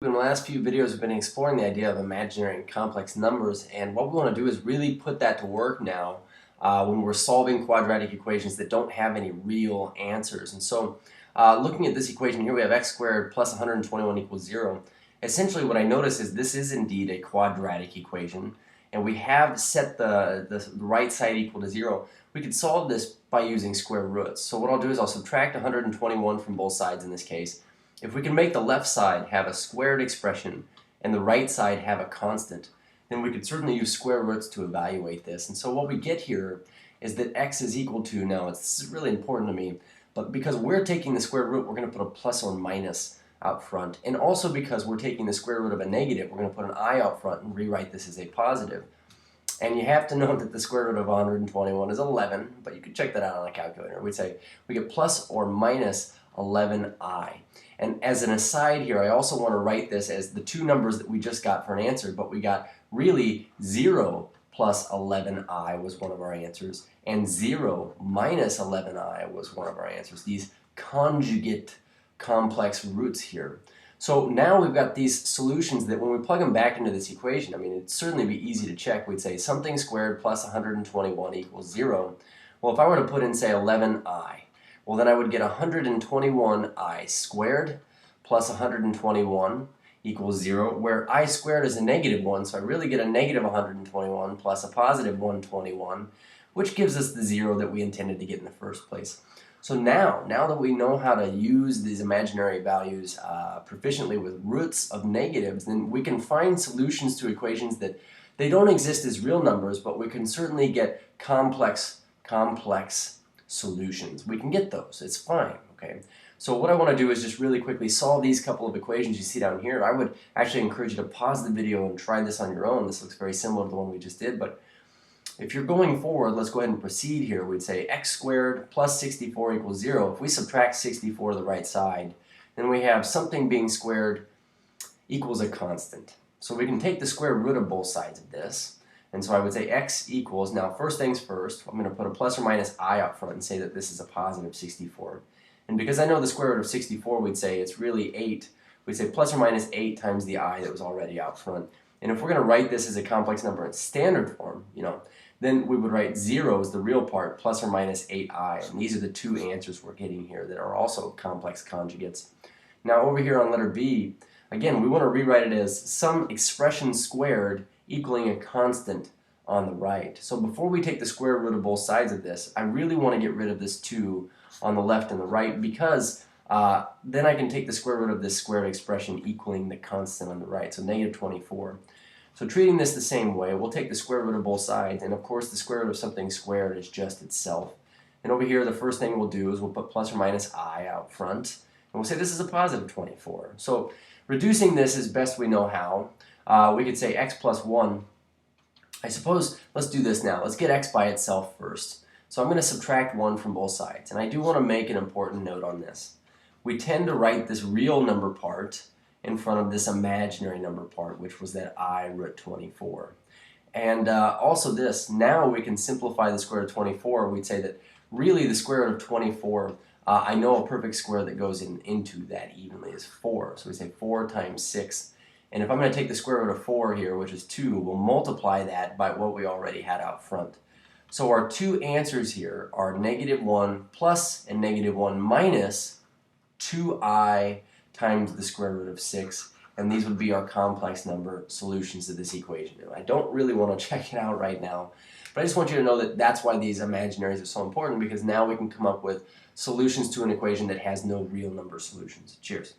In the last few videos, we've been exploring the idea of imaginary and complex numbers, and what we want to do is really put that to work now when we're solving quadratic equations that don't have any real answers. And so, looking at this equation here, we have x squared plus 121 equals 0. Essentially, what I notice is this is indeed a quadratic equation, and we have set the right side equal to 0. We could solve this by using square roots. So what I'll do is I'll subtract 121 from both sides in this case. If we can make the left side have a squared expression and the right side have a constant, then we could certainly use square roots to evaluate this. And so what we get here is that x is equal to, now this is really important to me, but because we're taking the square root, we're going to put a plus or minus out front. And also because we're taking the square root of a negative, we're going to put an I out front and rewrite this as a positive. And you have to know that the square root of 121 is 11, but you could check that out on a calculator. We'd say we get plus or minus 11i. And as an aside here, I also want to write this as the two numbers that we just got for an answer, but we got really 0 plus 11i was one of our answers, and 0 minus 11i was one of our answers. These conjugate complex roots here. So now we've got these solutions that when we plug them back into this equation, I mean, it'd certainly be easy to check. We'd say something squared plus 121 equals 0. Well, if I were to put in, say, 11i, well, then I would get 121i squared plus 121 equals 0, where I squared is a negative 1, so I really get a negative 121 plus a positive 121, which gives us the 0 that we intended to get in the first place. So now that we know how to use these imaginary values proficiently with roots of negatives, then we can find solutions to equations that they don't exist as real numbers, but we can certainly get complex solutions. We can get those. It's fine, okay? So what I want to do is just really quickly solve these couple of equations you see down here. I would actually encourage you to pause the video and try this on your own. This looks very similar to the one we just did, but if you're going forward, let's go ahead and proceed here. We'd say x squared plus 64 equals 0. If we subtract 64 to the right side, then we have something being squared equals a constant. So we can take the square root of both sides of this. And so I would say x equals, now first things first, I'm going to put a plus or minus I out front and say that this is a positive 64. And because I know the square root of 64, we'd say it's really 8. We'd say plus or minus 8 times the I that was already out front. And if we're going to write this as a complex number in standard form, then we would write 0 as the real part, plus or minus 8i. And these are the two answers we're getting here that are also complex conjugates. Now over here on letter B, again, we want to rewrite it as some expression squared equaling a constant on the right. So before we take the square root of both sides of this, I really want to get rid of this 2 on the left and the right, because then I can take the square root of this squared expression equaling the constant on the right, so negative 24. So treating this the same way, we'll take the square root of both sides, and of course the square root of something squared is just itself. And over here, the first thing we'll do is we'll put plus or minus I out front, and we'll say this is a positive 24. So reducing this as best we know how, we could say x plus 1. I suppose, let's do this now. Let's get x by itself first. So I'm going to subtract 1 from both sides. And I do want to make an important note on this. We tend to write this real number part in front of this imaginary number part, which was that I root 24. And also this, now we can simplify the square root of 24. We'd say that really the square root of 24, I know a perfect square that goes into that evenly is 4. So we say 4 times 6. And if I'm going to take the square root of 4 here, which is 2, we'll multiply that by what we already had out front. So our two answers here are negative 1 plus and negative 1 minus 2i times the square root of 6. And these would be our complex number solutions to this equation. I don't really want to check it out right now, but I just want you to know that that's why these imaginaries are so important, because now we can come up with solutions to an equation that has no real number solutions. Cheers.